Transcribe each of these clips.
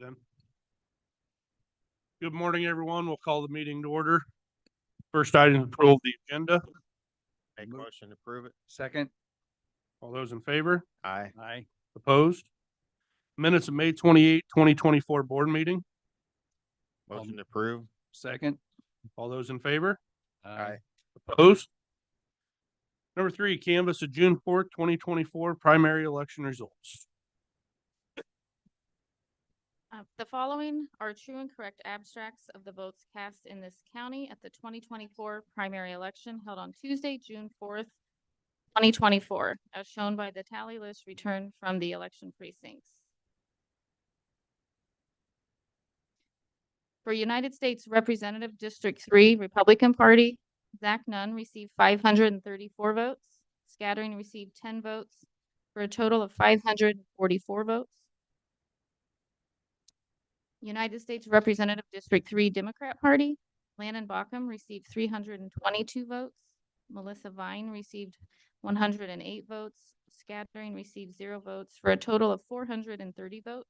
Tim. Good morning, everyone. We'll call the meeting to order. First item is approval of the agenda. Make a motion to approve it. Second. All those in favor? Aye. Aye. Opposed? Minutes of May 28, 2024 board meeting. Motion to approve. Second. All those in favor? Aye. Opposed? Number 3, canvass of June 4th, 2024 primary election results. The following are true and correct abstracts of the votes cast in this county at the 2024 primary election held on Tuesday, June 4th, 2024, as shown by the tally list returned from the election precincts. For United States Representative District 3, Republican Party, Zach Nunn received 534 votes. Scattering received 10 votes for a total of 544 votes. United States Representative District 3 Democrat Party, Landon Bockham received 322 votes. Melissa Vine received 108 votes. Scattering received 0 votes for a total of 430 votes.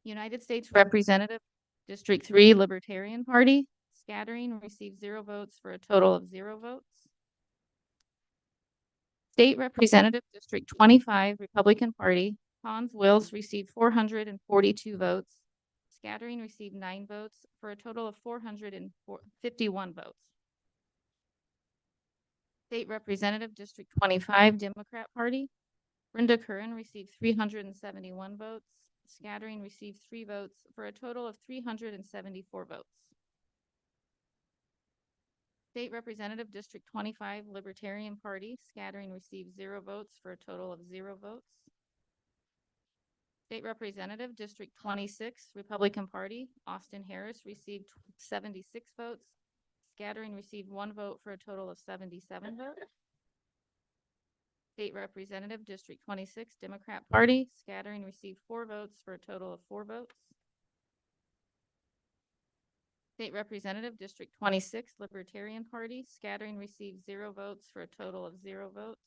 United States Representative District 3 Libertarian Party, Scattering received 0 votes for a total of 0 votes. State Representative District 25 Republican Party, Hans Wills received 442 votes. Scattering received 9 votes for a total of 451 votes. State Representative District 25 Democrat Party, Brenda Curran received 371 votes. Scattering received 3 votes for a total of 374 votes. State Representative District 25 Libertarian Party, Scattering received 0 votes for a total of 0 votes. State Representative District 26 Republican Party, Austin Harris received 76 votes. Scattering received 1 vote for a total of 77 votes. State Representative District 26 Democrat Party, Scattering received 4 votes for a total of 4 votes. State Representative District 26 Libertarian Party, Scattering received 0 votes for a total of 0 votes.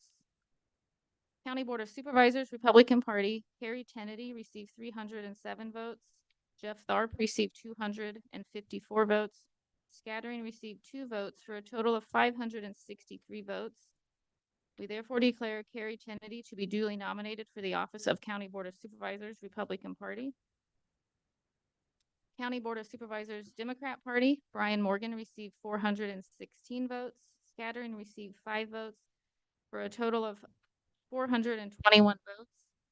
County Board of Supervisors Republican Party, Harry Kennedy received 307 votes. Jeff Tharp received 254 votes. Scattering received 2 votes for a total of 563 votes. We therefore declare Carrie Kennedy to be duly nominated for the office of County Board of Supervisors, Republican Party. County Board of Supervisors, Democrat Party, Brian Morgan received 416 votes. Scattering received 5 votes for a total of 421 votes.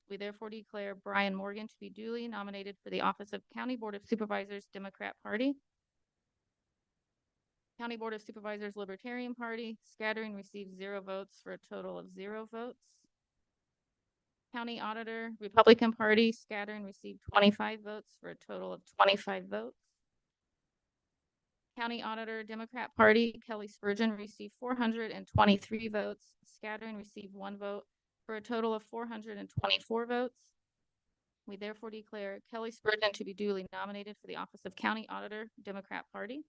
We therefore declare Brian Morgan to be duly nominated for the office of County Board of Supervisors, Democrat Party. County Board of Supervisors Libertarian Party, Scattering received 0 votes for a total of 0 votes. County Auditor Republican Party, Scattering received 25 votes for a total of 25 votes. County Auditor Democrat Party, Kelly Spurgeon received 423 votes. Scattering received 1 vote for a total of 424 votes. We therefore declare Kelly Spurgeon to be duly nominated for the office of County Auditor Democrat Party.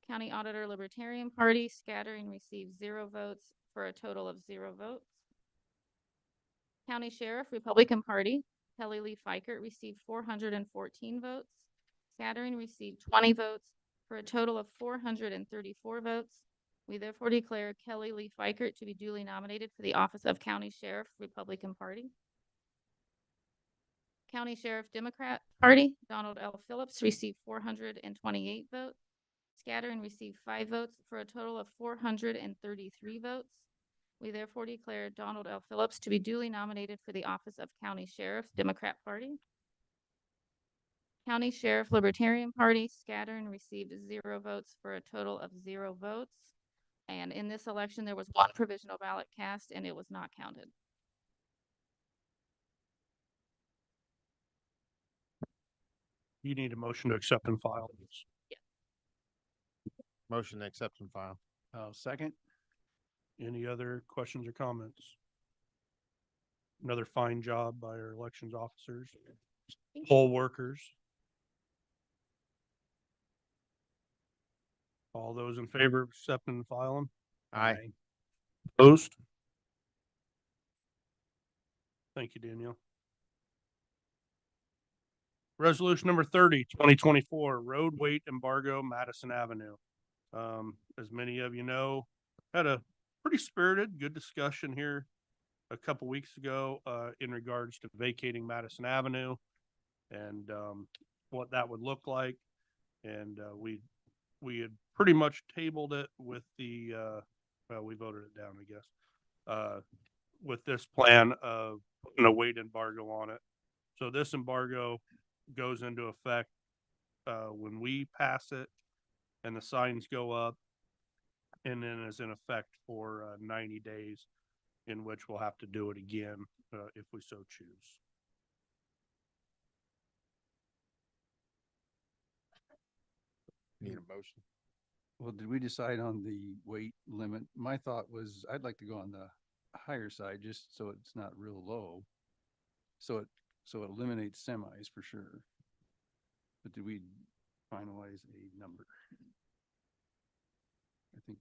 County Auditor Libertarian Party, Scattering received 0 votes for a total of 0 votes. County Sheriff Republican Party, Kelly Lee Fikert received 414 votes. Scattering received 20 votes for a total of 434 votes. We therefore declare Kelly Lee Fikert to be duly nominated for the office of County Sheriff Republican Party. County Sheriff Democrat Party, Donald L. Phillips received 428 votes. Scattering received 5 votes for a total of 433 votes. We therefore declare Donald L. Phillips to be duly nominated for the office of County Sheriff, Democrat Party. County Sheriff Libertarian Party, Scattering received 0 votes for a total of 0 votes. And in this election, there was 1 provisional ballot cast and it was not counted. You need a motion to accept and file. Motion to accept and file. Second. Any other questions or comments? Another fine job by our elections officers, poll workers. All those in favor of accepting and filing? Aye. Opposed? Thank you, Danielle. Resolution number 30, 2024, road weight embargo, Madison Avenue. As many of you know, had a pretty spirited, good discussion here a couple weeks ago, in regards to vacating Madison Avenue and, what that would look like. And, we had pretty much tabled it with the, well, we voted it down, I guess, with this plan of putting a weight embargo on it. So this embargo goes into effect when we pass it and the signs go up, and then is in effect for 90 days, in which we'll have to do it again if we so choose. Need a motion? Well, did we decide on the weight limit? My thought was I'd like to go on the higher side just so it's not real low. So it eliminates semis for sure. But did we finalize a number? I think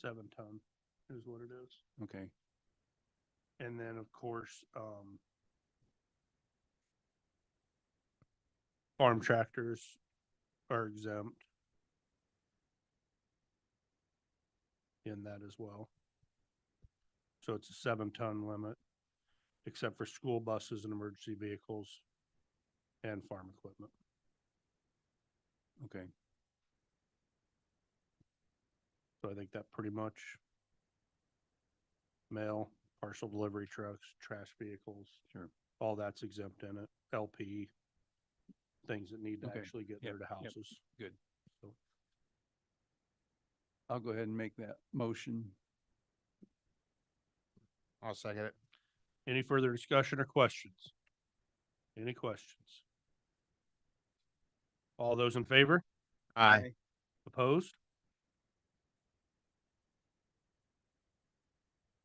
7-ton is what it is. okay. And then, of course, farm tractors are exempt in that as well. So it's a 7-ton limit, except for school buses and emergency vehicles and farm equipment. Okay. So I think that pretty much mail, parcel delivery trucks, trash vehicles, Sure. all that's exempt in it. LP, things that need to Okay. actually get there to houses. Good. So I'll go ahead and make that motion. I'll second it. any further discussion or questions? Any questions? All those in favor? Aye. Opposed?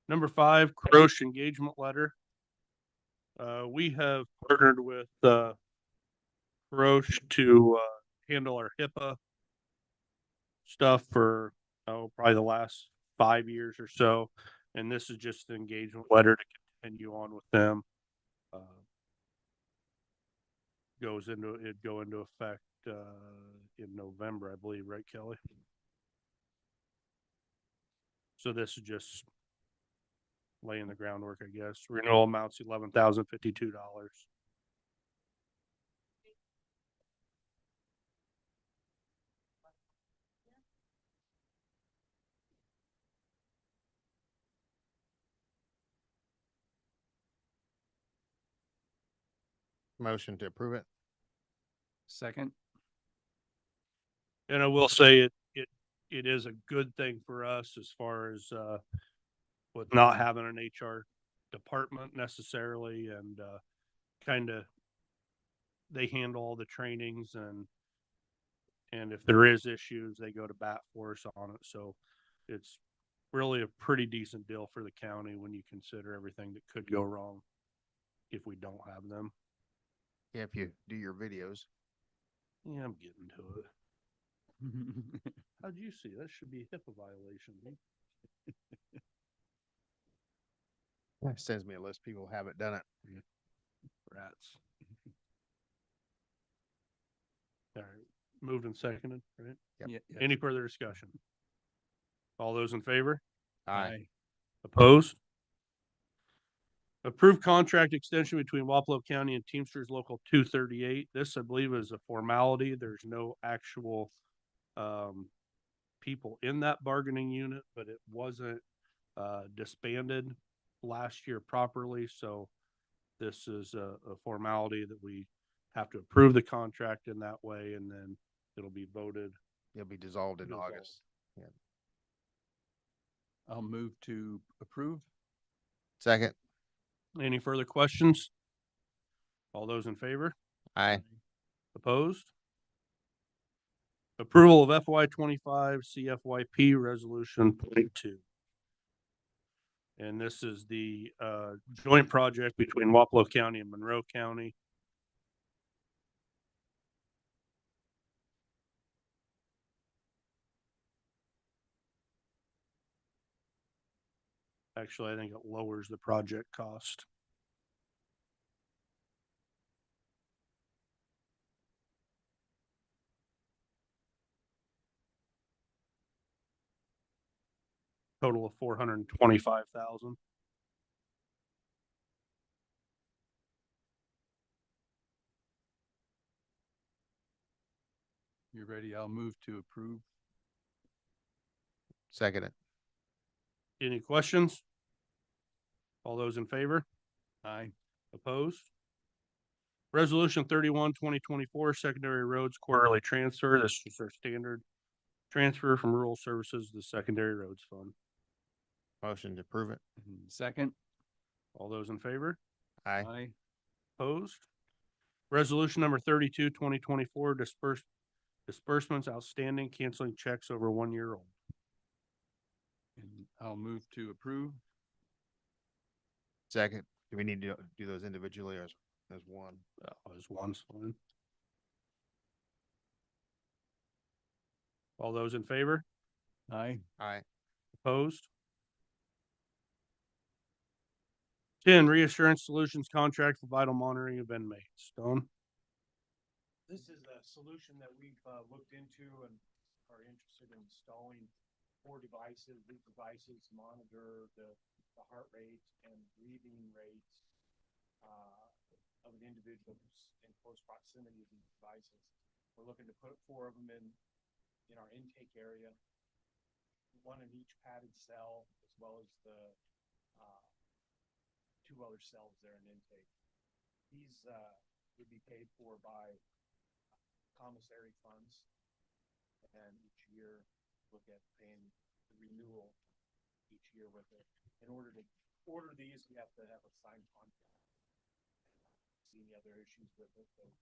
Number 5, Croce engagement letter. We have partnered with Croce to handle our HIPAA stuff for probably the last 5 years or so, and this is just an engagement letter to continue on with them. It'd go into effect in November, I believe, right, Kelly? So this is just laying the groundwork, I guess. Renewal amounts $11,052. Motion to approve it? Second. And I will say it is a good thing for us as far as with not having an HR department necessarily, and kind of they handle all the trainings, and if there is issues, they go to bat for us on it. So it's really a pretty decent deal for the county when you consider everything that could go wrong if we don't have them. Yeah, if you do your videos. Yeah, I'm getting to it. How'd you see? That should be a HIPAA violation. Sends me a list. People haven't done it. Rats. All right, moved and seconded, right? Yep. Yeah. Any further discussion? All those in favor? Aye. Opposed? Approved contract extension between Wapello County and Teamsters Local 238. This, I believe, is a formality. There's no actual people in that bargaining unit, but it wasn't disbanded last year properly. So this is a formality that we have to approve the contract in that way, and then it'll be voted. It'll be dissolved in Dissolved. August. I'll move to approve. Second. Any further questions? All those in favor? Aye. Opposed? Approval of FY25 CFYP Resolution .2. And this is the joint project between Wapello County and Monroe County. Actually, I think it lowers the project cost. total of 425,000. You're ready? I'll move to approve. Second it. Any questions? All those in favor? Aye. Opposed? Resolution 31, 2024, secondary roads quarterly transfer. This is our standard transfer from rural services to the secondary roads fund. Motion to approve it. Second. All those in favor? Aye. Opposed? Resolution number 32, 2024, disbursements outstanding, canceling checks over 1 year old. And I'll move to approve. Second. Do we need to do those individually or as one? As one's fine. All those in favor? Aye. Aye. Opposed? 10, reassurance solutions contract for vital monitoring of inmates. Stone? This is a solution that we've looked into and are interested in installing 4 devices. These devices monitor the heart rate and breathing rates of an individual who's in close proximity to these devices. We're looking to put 4 of them in our intake area, 1 in each padded cell, as well as the 2 other cells there in intake. These would be paid for by commissary funds, and each year look at paying the renewal each year with it. In order to order these, we have to have a signed contract. See any other issues with it, but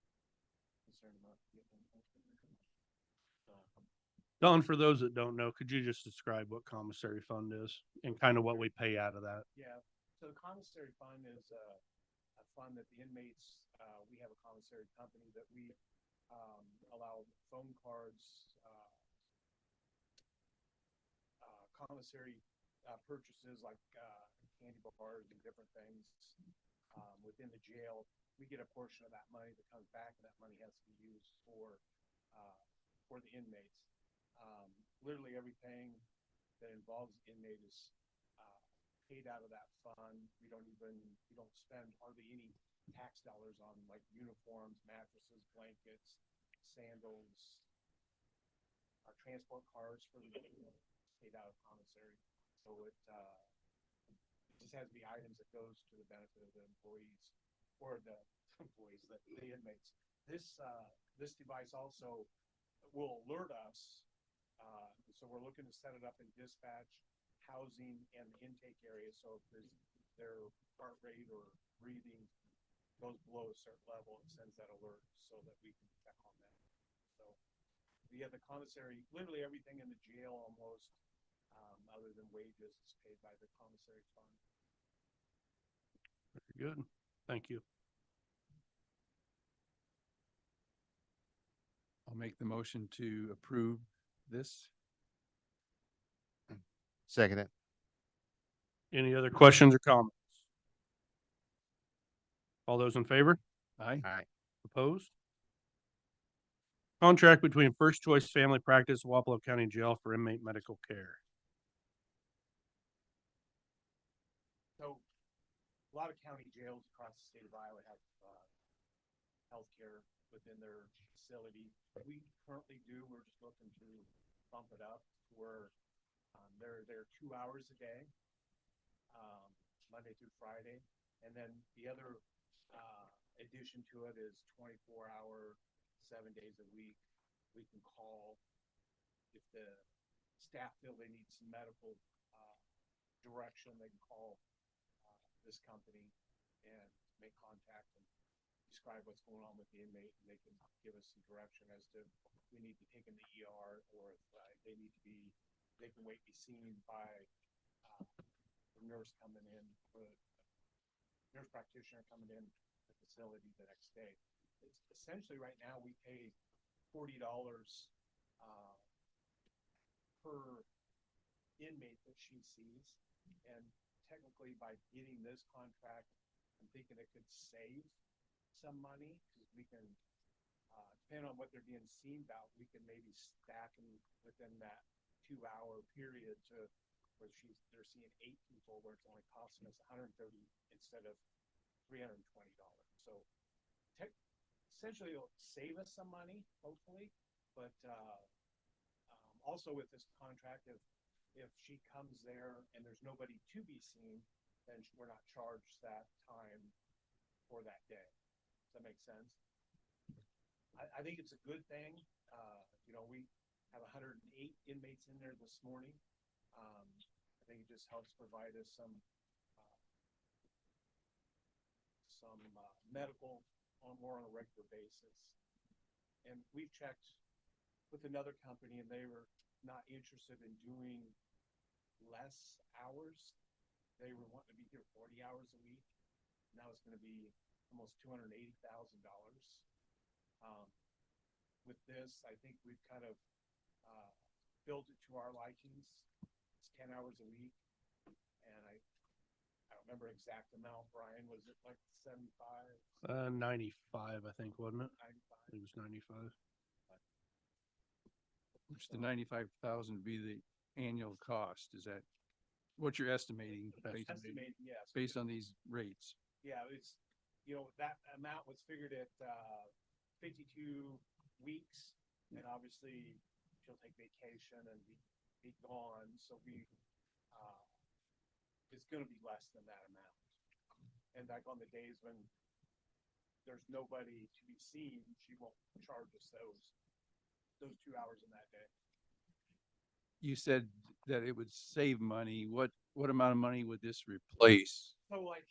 concerned about getting Don, for those that don't know, could you just describe what commissary fund is and kind of what we pay out of that? Yeah, so the commissary fund is a fund that the inmates, we have a commissary company that we allow phone cards, commissary purchases like candy bars and different things within the jail. We get a portion of that money that comes back, and that money has to be used for the inmates. Literally everything that involves the inmate is paid out of that fund. We don't spend hardly any tax dollars on like uniforms, mattresses, blankets, sandals. Our transport cars for the paid out of commissary. So it just has to be items that goes to the benefit of the employees or the inmates. This device also will alert us. So we're looking to set it up in dispatch, housing, and the intake area. So if their heart rate or breathing goes below a certain level, it sends that alert so that we can check on that. So we have the commissary, literally everything in the jail almost, other than wages, is paid by the commissary fund. Very good. Thank you. I'll make the motion to approve this. Second it. Any other questions or comments? All those in favor? Aye. Aye. Opposed? Contract between First Choice Family Practice, Wapello County Jail for inmate medical care. So a lot of county jails across the state of Iowa have healthcare within their facility. We currently do. We're just looking to bump it up where they're 2 hours a day, Monday through Friday. And then the other addition to it is 24-hour, 7 days a week. We can call if the staff feel they need some medical direction. They can call this company and make contact and describe what's going on with the inmate, and they can give us some direction as to if we need to take them to ER or if they can wait to be seen by the nurse coming in, or nurse practitioner coming in the facility the next day. It's essentially right now we pay $40 per inmate that she sees, and technically by getting this contract, I'm thinking it could save some money because we can, depending on what they're being seen about, we can maybe stack them within that 2-hour period to where they're seeing 8 people where it's only costing us 130 instead of $320. So essentially it'll save us some money, hopefully, but also with this contract, if she comes there and there's nobody to be seen, then we're not charged that time for that day. Does that make sense? I think it's a good thing. We have 108 inmates in there this morning. I think it just helps provide us some medical more on a regular basis. And we've checked with another company, and they were not interested in doing less hours. They were wanting to be here 40 hours a week. Now it's going to be almost $280,000. With this, I think we've kind of built it to our likings. It's 10 hours a week, and I don't remember exact amount. Brian, was it like 75? 95, I think, wasn't it? 95. It was 95. Which the 95,000 be the annual cost. Is that what you're estimating Estimated, yes. based on these rates? Yeah, it's, that amount was figured at 52 weeks, and obviously she'll take vacation and be gone, so it's going to be less than that amount. And like on the days when there's nobody to be seen, she won't charge us those 2 hours in that day. You said that it would save money. What amount of money would this replace? So like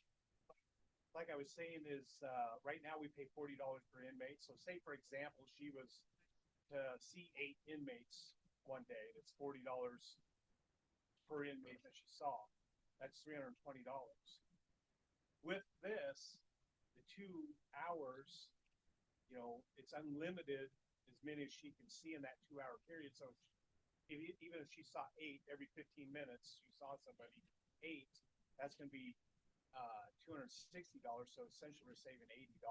I was saying is, right now we pay $40 per inmate. So say, for example, she was to see 8 inmates one day. It's $40 per inmate that she saw. That's $320. With this, the 2 hours, it's unlimited as many as she can see in that 2-hour period. So even if she saw 8 every 15 minutes, she saw somebody 8, that's going to be $260. So essentially we're saving $80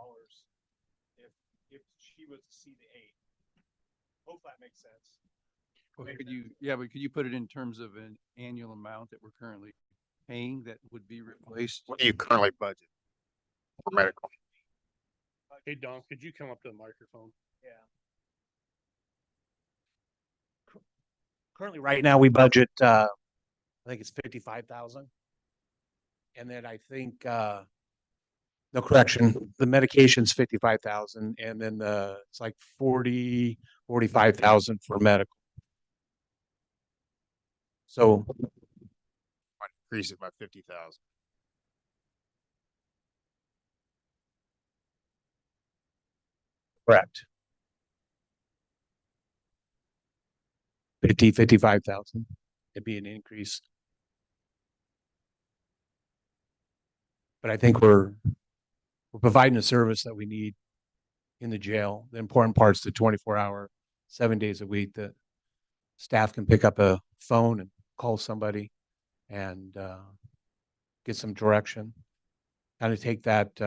if she was to see the 8. Hope that makes sense. Well, could you put it in terms of an annual amount that we're currently paying that would be replaced? What do you currently budget for medical? Hey, Don, could you come up to the microphone? Yeah. Currently, right now, we budget, I think it's 55,000. And then I think, no correction, the medication's 55,000, and then it's like 45,000 for medical. So Might increase it by 50,000. correct. 55,000. It'd be an increase. But I think we're providing a service that we need in the jail. The important part is the 24-hour, 7 days a week that staff can pick up a phone and call somebody and get some direction. Kind of take that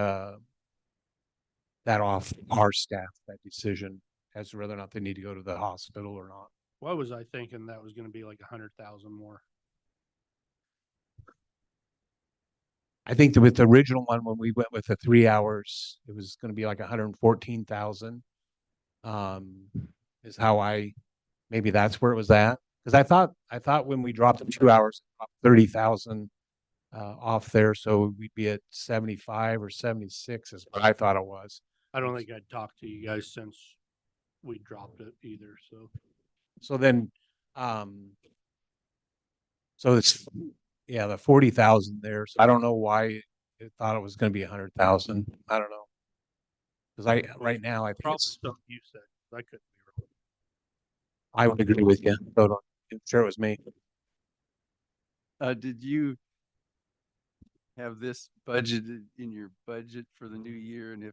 off our staff, that decision as to whether or not they need to go to the hospital or not. Why was I thinking that was going to be like 100,000 more? I think that with the original one, when we went with the 3 hours, it was going to be like 114,000. Is how maybe that's where it was at. Because I thought when we dropped the 2 hours, 30,000 off there, so we'd be at 75 or 76 is what I thought it was. I don't think I'd talked to you guys since we dropped it either. So then, so it's, yeah, the 40,000 there. So I don't know why it thought it was going to be 100,000. I don't know. Because right now, I think Probably it's, something you said. I couldn't be wrong. I would agree with you. So I'm sure it was me. Did you have this budgeted in your budget for the new year? And if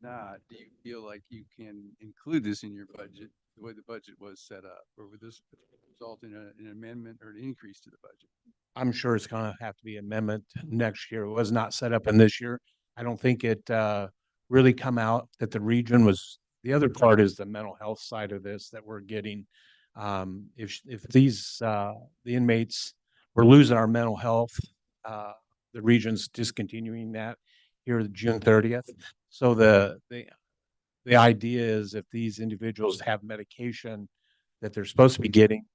not, do you feel like you can include this in your budget, the way the budget was set up? Or would this result in an amendment or an increase to the budget? I'm sure it's going to have to be amendment next year. It was not set up in this year. I don't think it really come out that the region was, the other part is the mental health side of this that we're getting. If these, the inmates we're losing our mental health. The region's discontinuing that here June 30th. So the idea is if these individuals have medication that they're supposed to be getting,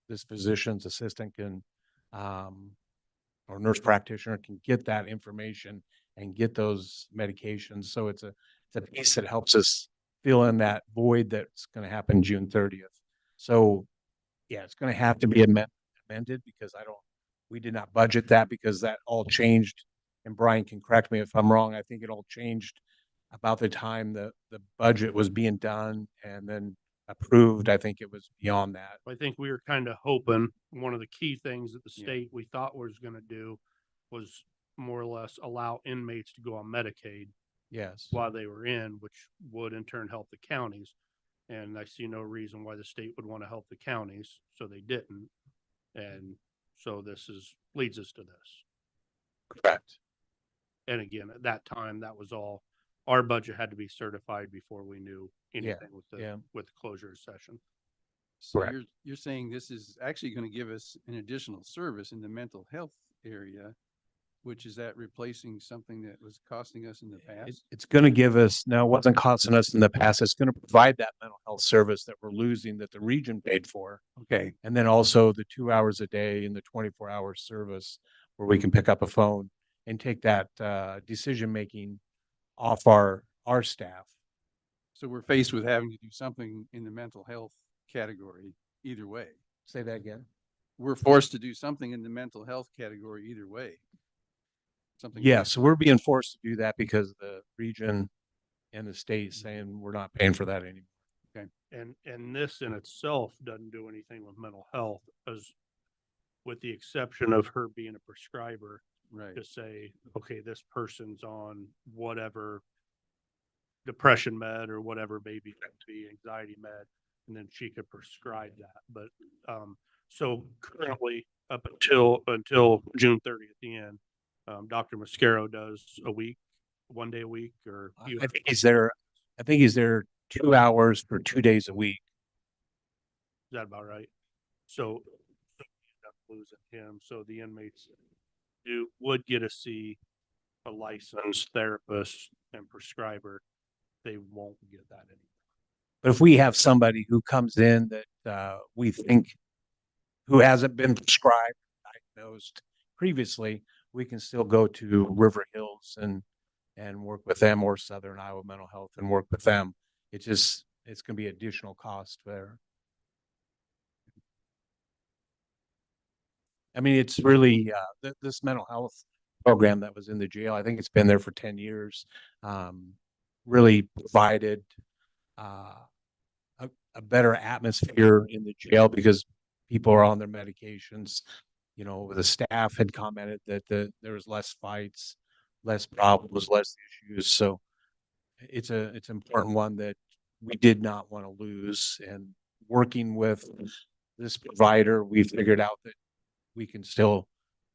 this physician's assistant can, or nurse practitioner can get that information and get those medications. So it's a piece that helps us fill in that void that's going to happen June 30th. So yeah, it's going to have to be amended because we did not budget that because that all changed. And Brian can correct me if I'm wrong. I think it all changed about the time the budget was being done and then approved. I think it was beyond that. I think we were kind of hoping, one of the key things that the Yeah. state we thought was gonna do was more or less allow inmates to go on Medicaid Yes. while they were in, which would in turn help the counties. And I see no reason why the state would want to help the counties, so they didn't. And so leads us to this. Correct. And again, at that time, that was all, our budget had to be certified before we knew anything with yeah. with the closure session. So Correct. you're saying this is actually going to give us an additional service in the mental health area, which is that replacing something that was costing us in the past? It's going to give us, now it wasn't costing us in the past. It's going to provide that mental health service that we're losing that the region paid for. Okay, And then also the 2 hours a day and the 24-hour service where we can pick up a phone and take that decision-making off our staff. so we're faced with having to do something in the mental health category either way. Say that again. We're forced to do something in the mental health category either way. Something. Yeah, so we're being forced to do that because the region and the state saying we're not paying for that anymore. And this in itself doesn't do anything with mental health, as with the exception of her being a prescriber Right. to say, okay, this person's on whatever depression med or whatever maybe be anxiety med, and then she could prescribe that. But so currently up until June 30th, the end, Dr. Mascaro does one day a week, or I think he's there. I think he's there 2 hours for 2 days a week. Is that about right? So we end up losing him. So the inmates would get to see a licensed therapist and prescriber. They won't get that anymore. But if we have somebody who comes in that we think who hasn't been prescribed, diagnosed previously, we can still go to River Hills and work with them, or Southern Iowa Mental Health and work with them. It's going to be additional cost there. I mean, it's really this mental health program that was in the jail. I think it's been there for 10 years. Really provided a better atmosphere in the jail because people are on their medications. You know, the staff had commented that there was less fights, less problems, less issues. So it's an important one that we did not want to lose. And working with this provider, we figured out that we can still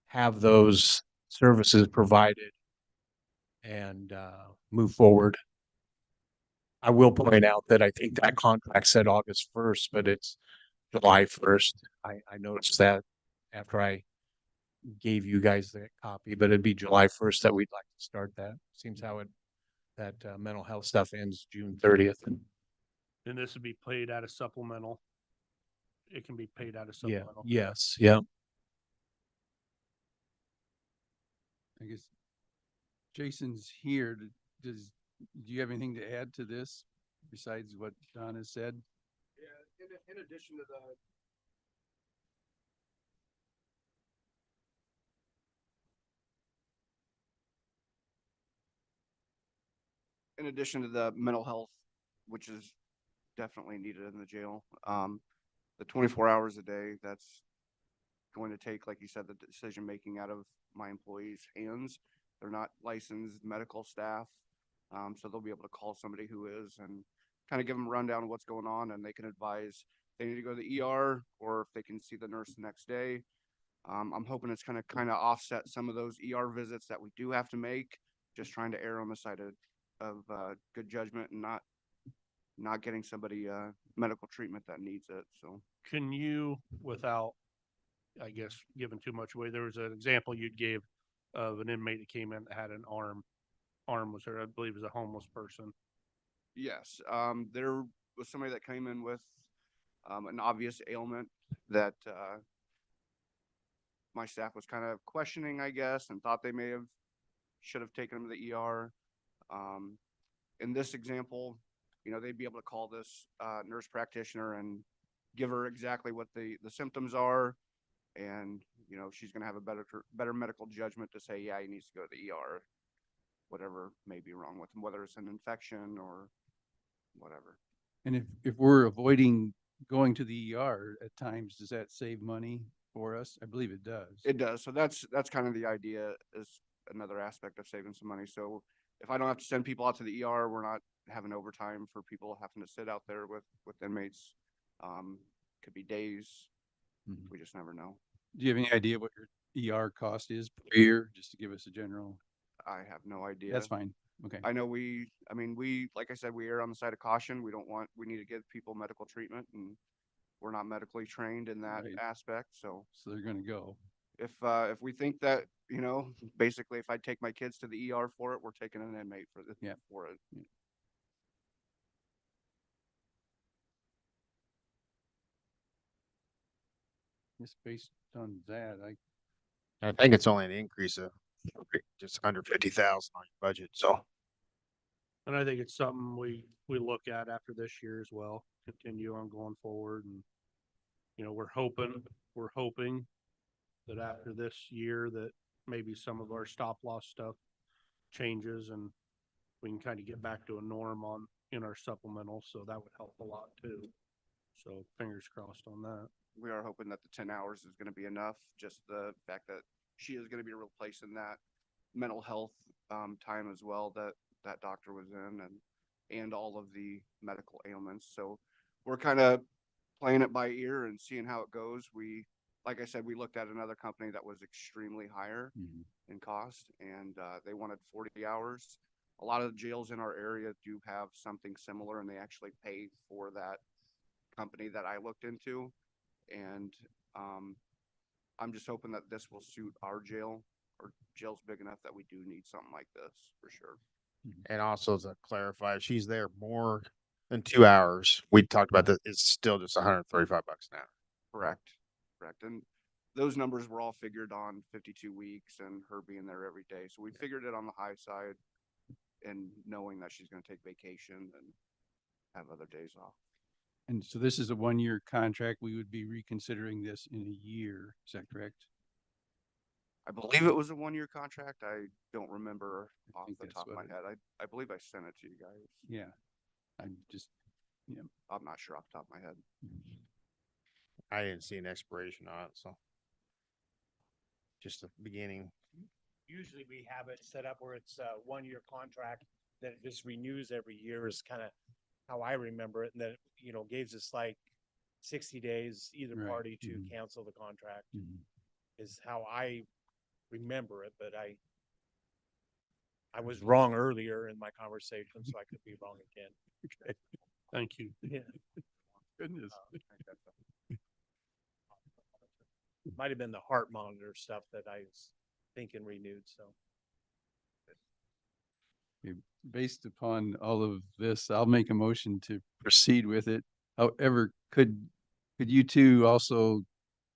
have those services provided and move forward. I will point out that I think that contract said August 1st, but it's July 1st. I noticed that after I gave you guys the copy, but it'd be July 1st that we'd like to start that. Seems how that mental health stuff ends June 30th. And this would be paid out of supplemental. It can be paid out of Yeah. supplemental. Yes. Yeah. I guess Jason's here. Do you have anything to add to this besides what Don has said? Yeah, in addition to the mental health, which is definitely needed in the jail, the 24 hours a day, that's going to take, like you said, the decision making out of my employees' hands. They're not licensed medical staff, so they'll be able to call somebody who is and kind of give them a rundown of what's going on, and they can advise if they need to go to the ER or if they can see the nurse the next day. I'm hoping it's kind of offset some of those ER visits that we do have to make, just trying to err on the side of good judgment and not getting somebody medical treatment that needs it. So Can you, without I guess, giving too much away. There was an example you gave of an inmate that came in that had an arm was hurt. I believe it was a homeless person. Yes, there was somebody that came in with an obvious ailment that my staff was kind of questioning, I guess, and thought they should have taken him to the ER. In this example, they'd be able to call this nurse practitioner and give her exactly what the symptoms are, and she's going to have a better medical judgment to say, yeah, he needs to go to the ER, whatever may be wrong with him, whether it's an infection or whatever. And if we're avoiding going to the ER at times, does that save money for us? I believe it does. It does. So that's kind of the idea, is another aspect of saving some money. So if I don't have to send people out to the ER, we're not having overtime for people having to sit out there with inmates. Could be days. Mhm. We just never know. Do you have any idea what your ER cost is per year, just to give us a general? I have no idea. That's fine. Okay. I know like I said, we err on the side of caution. We need to give people medical treatment, and we're not medically trained in that Right. aspect. So So they're gonna go. if we think that, basically if I take my kids to the ER for it, we're taking an inmate Yeah. for it. Just based on that, I think it's only an increase of just under 50,000 on your budget, so. And I think it's something we look at after this year as well, continue on going forward. And, we're hoping that after this year that maybe some of our stop loss stuff changes and we can kind of get back to a norm in our supplemental. So that would help a lot too. So fingers crossed on that. We are hoping that the 10 hours is going to be enough. Just the fact that she is going to be replacing that mental health time as well that doctor was in, and all of the medical ailments. So we're kind of playing it by ear and seeing how it goes. Like I said, we looked at another company that was extremely higher in cost, and they wanted 40 hours. A lot of the jails in our area do have something similar, and they actually pay for that company that I looked into. And I'm just hoping that this will suit our jail. Our jail's big enough that we do need something like this for sure. And also to clarify, if she's there more than 2 hours, we talked about that, it's still just $135 an hour. Correct. And those numbers were all figured on 52 weeks and her being there every day. So we figured it on the high side, and knowing that she's going to take vacation and have other days off. and so this is a 1-year contract. We would be reconsidering this in a year. Is that correct? I believe it was a 1-year contract. I don't remember I off think the that's top of my what head. I believe I sent it to you guys. Yeah. I'm just, I'm not sure off the top of my head. I didn't see an expiration on it, so. Just the beginning. Usually we have it set up where it's a 1-year contract that it just renews every year is kind of how I remember it. And then, gives us like 60 days, either Right. party to Mhm. cancel the contract Mhm. is how I remember it. But I was wrong earlier in my conversation, so I could be wrong again. Thank you. Yeah. Goodness. Might have been the heart monitor stuff that I was thinking renewed, so. Based upon all of this, I'll make a motion to proceed with it. However, could you two also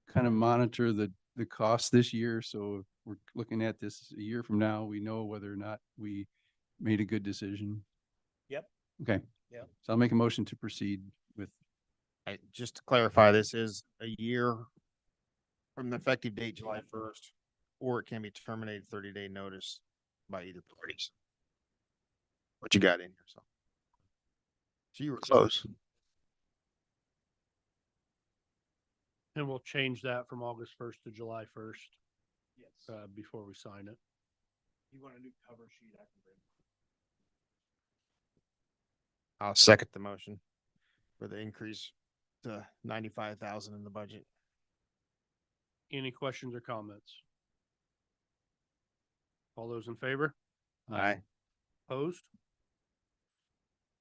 kind of monitor the cost this year? So if we're looking at this a year from now, we know whether or not we made a good decision. Yep. Okay. Yep. So I'll make a motion to proceed with, Just to clarify, this is a year from the effective date, July 1st, or it can be terminated 30-day notice by either parties. What you got in here, so. So you were close. And we'll change that from August 1st to July 1st, Yes. before we sign it. You want a new cover sheet, I can bring. I'll second the motion for the increase to 95,000 in the budget. Any questions or comments? All those in favor? Aye. Opposed?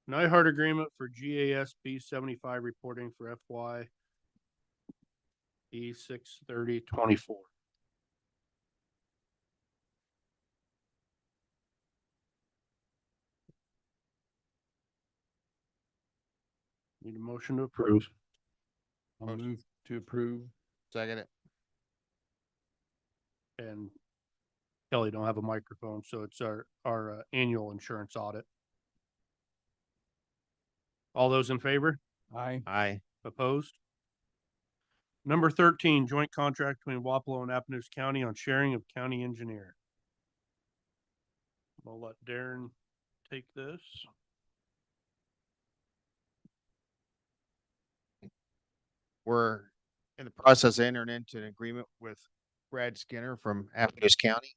NIHARD agreement for GASB 75 reporting for FY E63024. Need a motion to approve. I'll Motion. move to approve. Second it. And Kelly don't have a microphone, so it's our annual insurance audit. All those in favor? Aye. Aye. Opposed? Number 13, joint contract between Wapello and Appaloosa County on sharing of county engineer. I'll let Darren take this. We're in the process of entering into an agreement with Brad Skinner from Appaloosa County.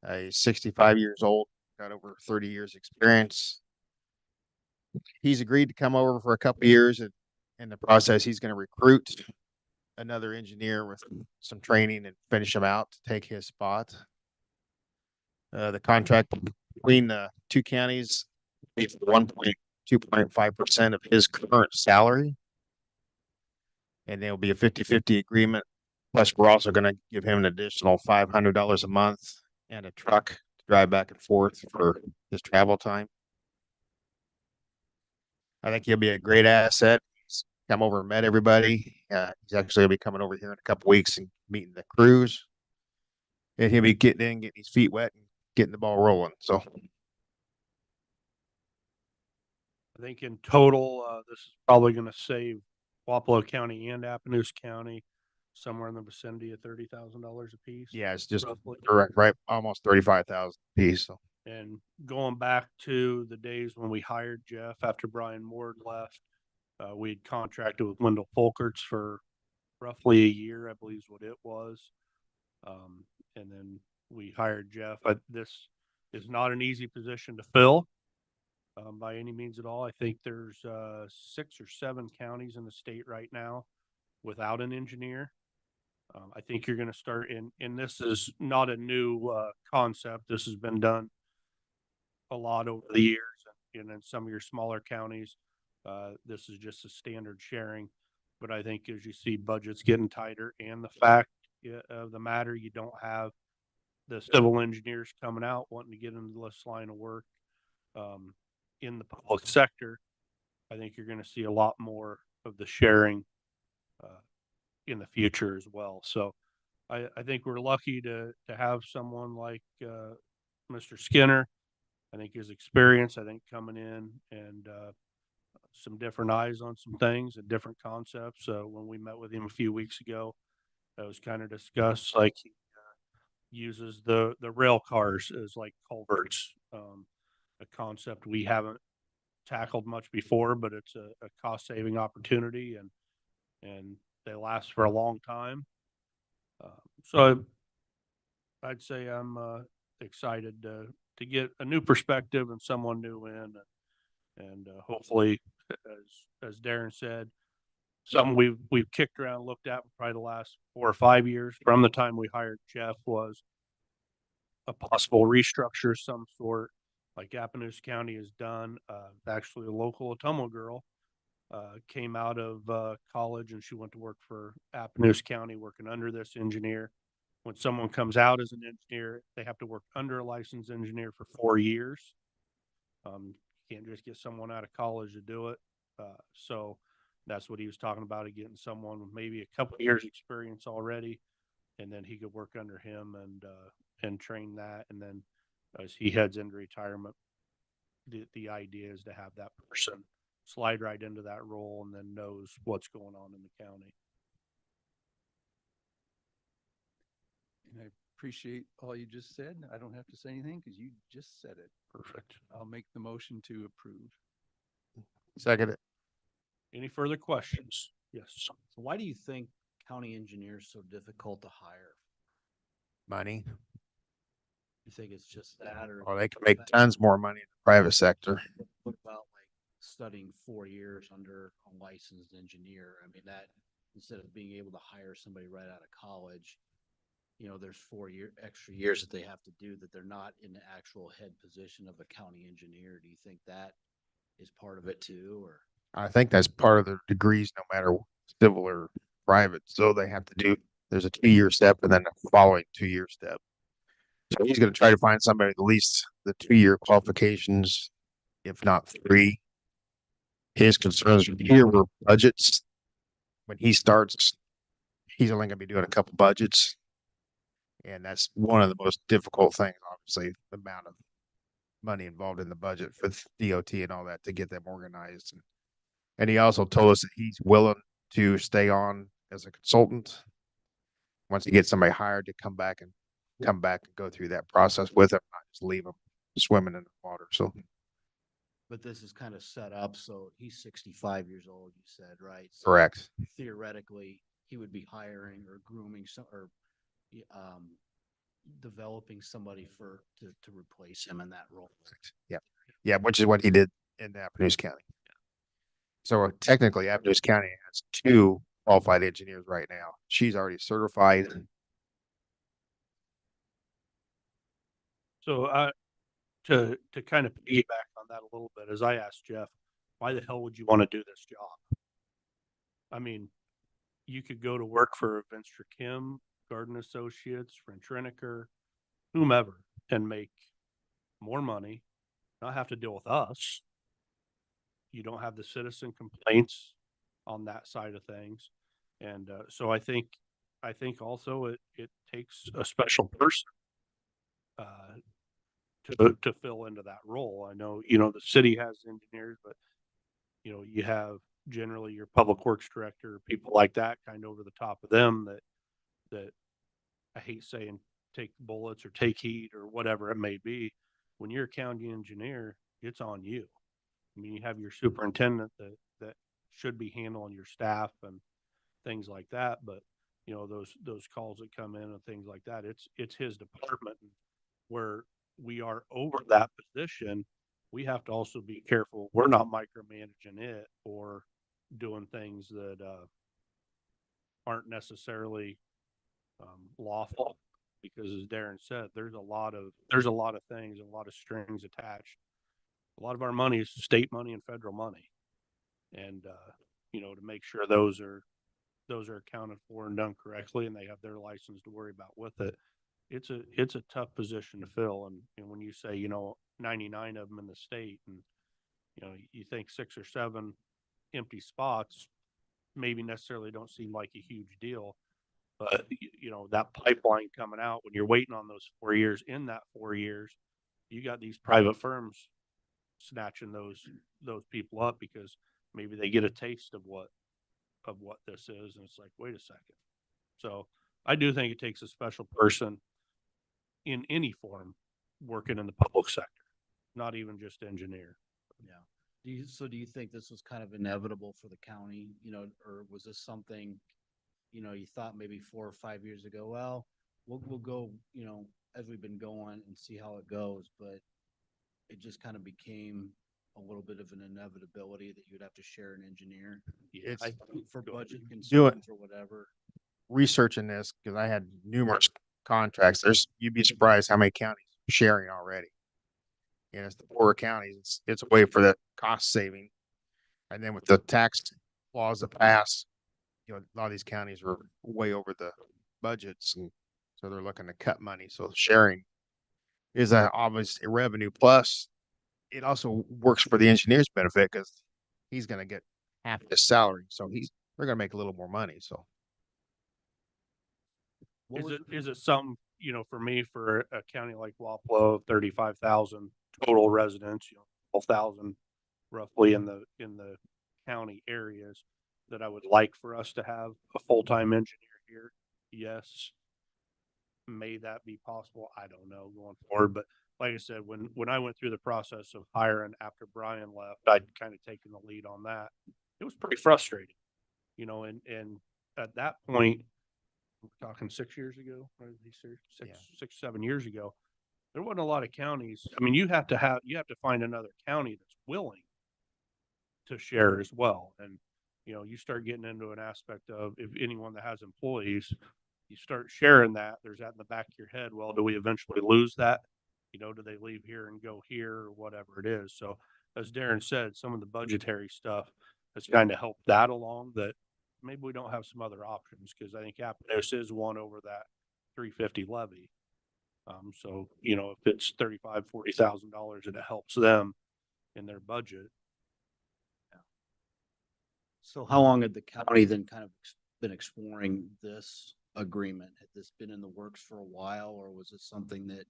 He's 65 years old, got over 30 years experience. He's agreed to come over for a couple of years, and in the process, he's going to recruit another engineer with some training and finish him out to take his spot. The contract between the two counties is 1.2.5% of his current salary. And there'll be a 50-50 agreement. Plus, we're also going to give him an additional $500 a month and a truck to drive back and forth for his travel time. I think he'll be a great asset. He's come over and met everybody. He's actually going to be coming over here in a couple weeks and meeting the crews. And he'll be getting in, getting his feet wet, and getting the ball rolling. So I think in total, this is probably going to save Wapello County and Appaloosa County somewhere in the vicinity of $30,000 a piece. yeah, it's just roughly. right, almost 35,000 a piece. So And going back to the days when we hired Jeff after Brian Ward left, we'd contracted with Wendell Folkerts for roughly a year, I believe is what it was. And then we hired Jeff. This is not an easy position to fill by any means at all. I think there's 6 or 7 counties in the state right now without an engineer. I think you're going to start and this is not a new concept. This has been done a lot over the years, and in some of your smaller counties, this is just a standard sharing. But I think as you see budgets getting tighter and the fact of the matter, you don't have the civil engineers coming out wanting to get into this line of work in the public sector. I think you're going to see a lot more of the sharing in the future as well. So I think we're lucky to have someone like Mr. Skinner. I think his experience, I think coming in and some different eyes on some things and different concepts. When we met with him a few weeks ago, that was kind of discussed, like he uses the rail cars as like culverts, a concept we haven't tackled much before, but it's a cost saving opportunity and they last for a long time. So I'd say I'm excited to get a new perspective and someone new in, and hopefully, as Darren said, something we've kicked around, looked at for probably the last 4 or 5 years from the time we hired Jeff was a possible restructure of some sort, like Appaloosa County has done. Actually, a local Atomo girl came out of college and she went to work for Appaloosa County, working under this engineer. When someone comes out as an engineer, they have to work under a licensed engineer for 4 years. You can't just get someone out of college to do it. So that's what he was talking about, getting someone with maybe a couple of years experience already, and then he could work under him and train that. And then as he heads into retirement, the idea is to have that person slide right into that role and then knows what's going on in the county. And I appreciate all you just said. I don't have to say anything because you just said it. Perfect. I'll make the motion to approve. second it. Any further questions? Yes. So why do you think county engineers so difficult to hire? Money. You think it's just that, or Or they can make tons more money in the private sector. what about like studying 4 years under a licensed engineer? I mean, that instead of being able to hire somebody right out of college, there's 4 extra years that they have to do that they're not in the actual head position of a county engineer. Do you think that is part of it too, or? I think that's part of the degrees, no matter civil or private, so they have to do, there's a 2-year step and then a following 2-year step. So he's gonna try to find somebody with at least the 2-year qualifications, if not 3. His concerns here were budgets. When he starts, he's only gonna be doing a couple budgets. And that's one of the most difficult things, obviously, the amount of money involved in the budget for the DOT and all that to get them organized. And he also told us that he's willing to stay on as a consultant once he gets somebody hired to come back and go through that process with him, not just leave him swimming in the water. So But this is kind of set up, so he's 65 years old, you said, right? So correct. theoretically, he would be hiring or grooming some, or developing somebody to replace him in that role. Yeah, which is what he did in Appaloosa County. So technically, Appaloosa County has 2 qualified engineers right now. She's already certified. So to kind of piggyback on that a little bit, as I asked Jeff, why the hell would you want to do this job? I mean, you could go to work for Vinstra Kim, Garden Associates, French Reniker, whomever, and make more money, not have to deal with us. You don't have the citizen complaints on that side of things. And so I think also it takes a special person to fill into that role. I know, the city has engineers, but you have generally your public works director, people like that kind of over the top of them that I hate saying take bullets or take heat or whatever it may be. When you're a county engineer, it's on you. I mean, you have your superintendent that should be handling your staff and things like that, but those calls that come in and things like that, it's his department. Where we are over that position, we have to also be careful we're not micromanaging it or doing things that aren't necessarily lawful, because as Darren said, there's a lot of things and a lot of strings attached. A lot of our money is state money and federal money, and to make sure those are accounted for and done correctly, and they have their license to worry about with it. It's a tough position to fill, and when you say 99 of them in the state, and you think 6 or 7 empty spots maybe necessarily don't seem like a huge deal, but that pipeline coming out, when you're waiting on those 4 years, in that 4 years, you got these private firms snatching those people up because maybe they get a taste of what this is, and it's like, wait a second. So I do think it takes a special person in any form working in the public sector, not even just engineer. Yeah. Do you think this was kind of inevitable for the county, or was this something, you thought maybe 4 or 5 years ago, well, we'll go, as we've been going and see how it goes, but it just kind of became a little bit of an inevitability that you'd have to share an engineer It's for go ahead. budget Do it. concerns or whatever. Researching this because I had numerous contracts. You'd be surprised how many counties are sharing already. And it's the poorer counties. It's a way for that cost saving. And then with the tax laws that pass, a lot of these counties are way over the budgets, and so they're looking to cut money. So sharing is an obvious revenue. Plus, it also works for the engineer's benefit because he's going to get half his salary, so they're going to make a little more money. So Is it something, for me, for a county like Wapello, 35,000 total residents, 12,000 roughly in the county areas, that I would like for us to have a full-time engineer here? Yes. May that be possible? I don't know going forward, but like I said, when I went through the process of hiring after Brian left, I'd kind of taken the lead on that. It was pretty frustrating, and at that point, we're talking 6 years ago, or 7 years ago, there wasn't a lot of counties. I mean, you have to find another county that's willing to share as well. And, you start getting into an aspect of, if anyone that has employees, you start sharing that, there's that in the back of your head. Well, do we eventually lose that? Do they leave here and go here or whatever it is? So as Darren said, some of the budgetary stuff has kind of helped that along, that maybe we don't have some other options, because I think Aptos is one over that 350 levy. So, you know, if it's $40,000 and it helps them in their budget. So how long had the county then kind of been exploring this agreement? Had this been in the works for a while, or was it something that,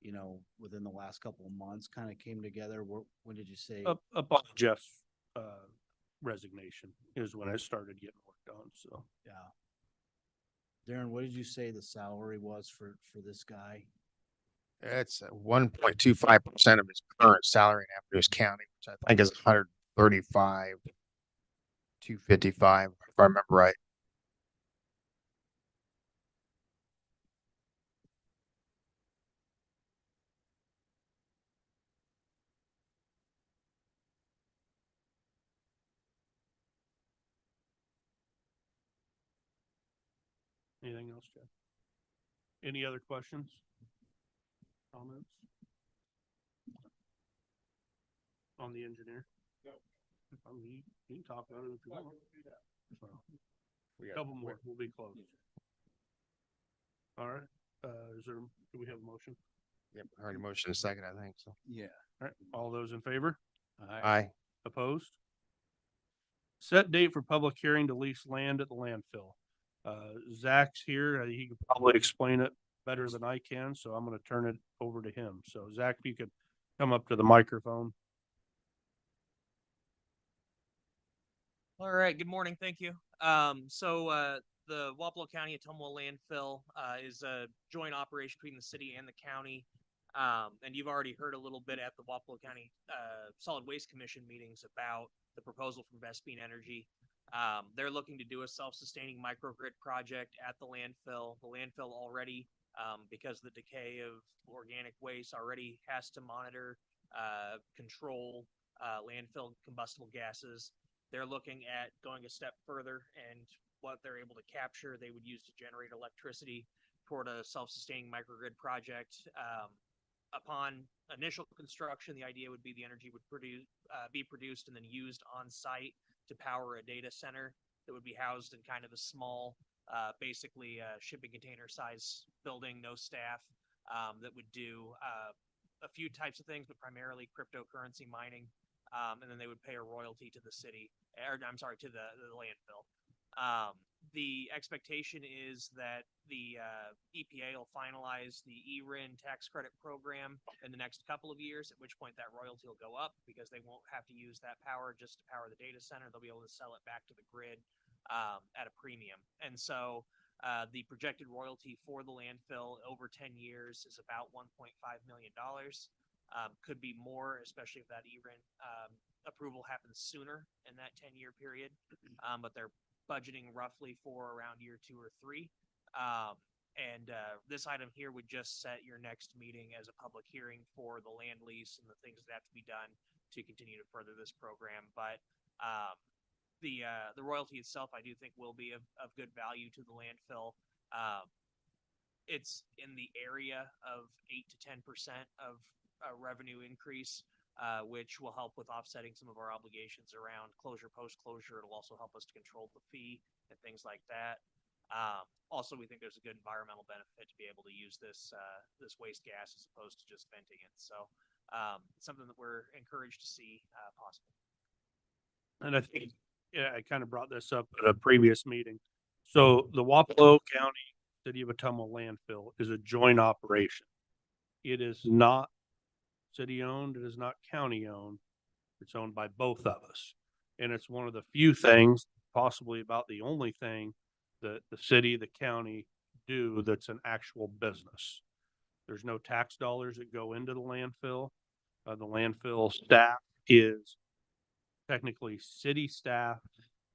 you know, within the last couple of months kind of came together? When did you say? Upon Jeff's, resignation is when I started getting work done, so. Yeah. Darren, what did you say the salary was for this guy? It's 1.25% of his current salary in Andrews County, which I think is 135, 255, if I remember right. Anything else, Jeff? Any other questions? Comments? On the engineer? No. I mean, you can talk about it if you want. So, We got- couple more, we'll be close. All right, do we have a motion? Yep, I heard a motion a second, I think, so. Yeah. All right, all those in favor? Aye. Opposed? Set date for public hearing to lease land at the landfill. Zach's here. He could probably explain it better than I can, so I'm gonna turn it over to him. So Zach, if you could come up to the microphone. All right, good morning, thank you. The Wapello County Atumwa landfill is a joint operation between the city and the county. And you've already heard a little bit at the Wapello County Solid Waste Commission meetings about the proposal from Vespine Energy. They're looking to do a self-sustaining microgrid project at the landfill. The landfill already, because the decay of organic waste, already has to monitor, control landfill combustible gases. They're looking at going a step further, and what they're able to capture, they would use to generate electricity toward a self-sustaining microgrid project. Upon initial construction, the idea would be the energy would be produced and then used on site to power a data center that would be housed in kind of a small, basically shipping container size building, no staff, that would do a few types of things, but primarily cryptocurrency mining. And then they would pay a royalty to the city, or I'm sorry, to the landfill. The expectation is that the EPA will finalize the ERIN tax credit program in the next couple of years, at which point that royalty will go up because they won't have to use that power just to power the data center. They'll be able to sell it back to the grid at a premium. And so the projected royalty for the landfill over 10 years is about $1.5 million. Could be more, especially if that ERIN approval happens sooner in that 10-year period. But they're budgeting roughly for around year 2 or 3. This item here would just set your next meeting as a public hearing for the land lease and the things that have to be done to continue to further this program. But the royalty itself, I do think, will be of good value to the landfill. It's in the area of 8 to 10% of revenue increase, which will help with offsetting some of our obligations around closure, post-closure. It'll also help us to control the fee and things like that. Also, we think there's a good environmental benefit to be able to use this waste gas as opposed to just venting it. So something that we're encouraged to see possible. And I think, I kind of brought this up at a previous meeting. So the Wapello County City of Atumwa landfill is a joint operation. It is not city owned. It is not county owned. It's owned by both of us. And it's one of the few things, possibly about the only thing, that the city, the county do that's an actual business. There's no tax dollars that go into the landfill. The landfill staff is technically city staff,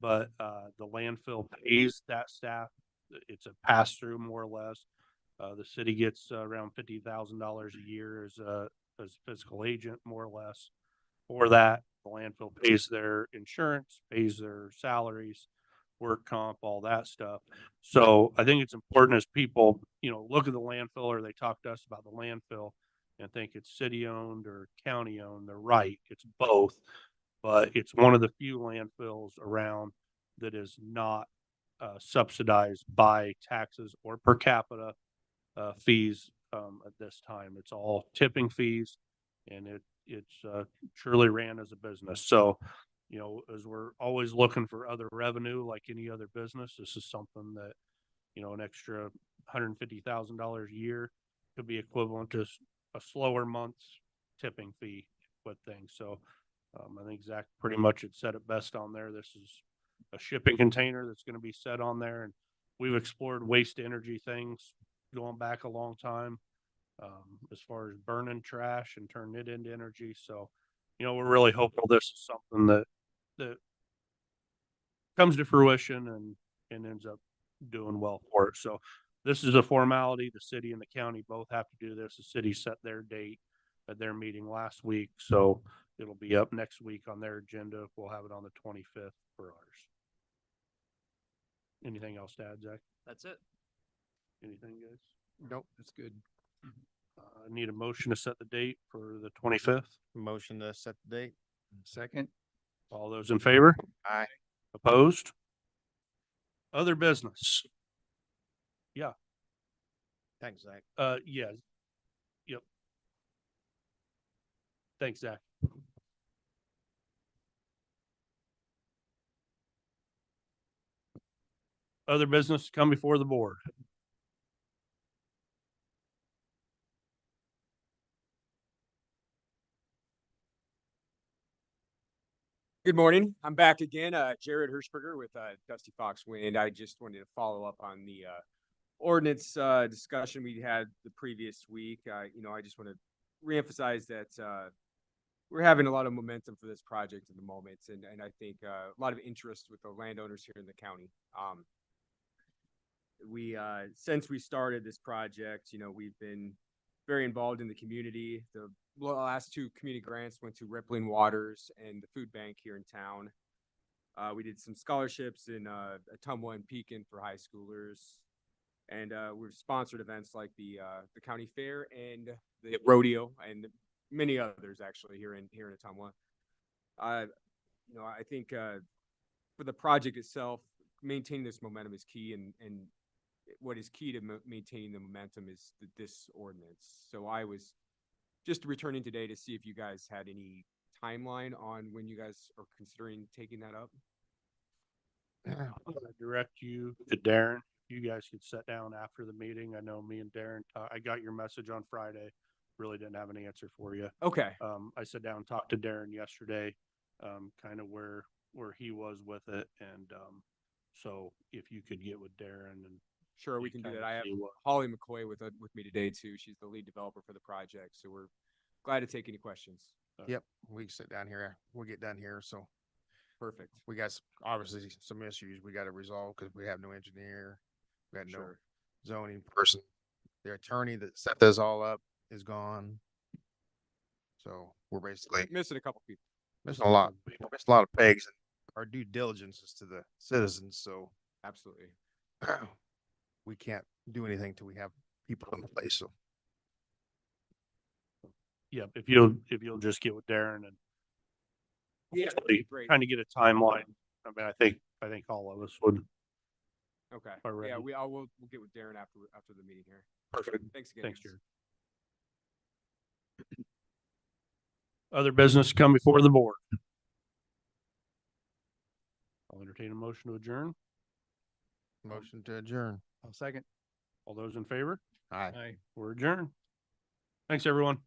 but the landfill pays that staff. It's a pass through, more or less. The city gets around $50,000 a year as a fiscal agent, more or less. For that, the landfill pays their insurance, pays their salaries, work comp, all that stuff. So I think it's important as people, look at the landfill or they talk to us about the landfill and think it's city owned or county owned. They're right. It's both, but it's one of the few landfills around that is not subsidized by taxes or per capita fees at this time. It's all tipping fees, and it's truly ran as a business. So, you know, as we're always looking for other revenue, like any other business, this is something that, you know, an extra $150,000 a year could be equivalent to a slower month's tipping fee with things. So I think Zach pretty much had said it best on there. This is a shipping container that's going to be set on there, and we've explored waste energy things going back a long time, as far as burning trash and turning it into energy. So, you know, we're really hopeful this is something that comes to fruition and ends up doing well for it. So this is a formality. The city and the county both have to do this. The city set their date at their meeting last week, so it'll be up next week on their agenda. We'll have it on the 25th for ours. Anything else to add, Zach? That's it. Anything, guys? Nope, that's good. I need a motion to set the date for the 25th. Motion to set the date. Second? All those in favor? Aye. Opposed? Other business? Thanks, Zach. Yeah. Yep. Thanks, Zach. Other business come before the board. Good morning. I'm back again. Jared Hirschberger with Dusty Fox Wind. I just wanted to follow up on the ordinance discussion we had the previous week. You know, I just want to reemphasize that we're having a lot of momentum for this project at the moment, and I think a lot of interest with the landowners here in the county. Since we started this project, you know, we've been very involved in the community. The last two community grants went to Rippling Waters and the food bank here in town. We did some scholarships in Ottumwa and Pekin for high schoolers. And we've sponsored events like the county fair and the rodeo and many others actually here in Ottumwa. You know, I think for the project itself, maintaining this momentum is key, and what is key to maintaining the momentum is this ordinance. So I was just returning today to see if you guys had any timeline on when you guys are considering taking that up. I'm gonna direct you to Darren. You guys could sit down after the meeting. I know me and Darren, I got your message on Friday. Really didn't have an answer for you. Okay. I sat down and talked to Darren yesterday, kind of where he was with it. And so if you could get with Darren and Sure, we can do kinda that. I have see what- Holly McCoy with me today too. She's the lead developer for the project, so we're glad to take any questions. Yep, we can sit down here. We'll get done here. So Perfect. we got obviously some issues we got to resolve because we have no engineer. We got no Sure. zoning person. The attorney that set this all up is gone. So we're basically Missing a couple people. missing a lot. We missed a lot of pegs and our due diligence is to the citizens. So Absolutely. we can't do anything till we have people in place. So yeah, if you'll just get with Darren and Yeah, great. kind of get a timeline. I mean, I think all of us would. Okay. Alrighty. Yeah, we'll get with Darren after the meeting here. Perfect. Thanks again. Thanks, guys. Jared. Other business come before the board. I'll entertain a motion to adjourn. motion to adjourn. I'll second. All those in favor? Aye. Aye. We're adjourned. Thanks, everyone.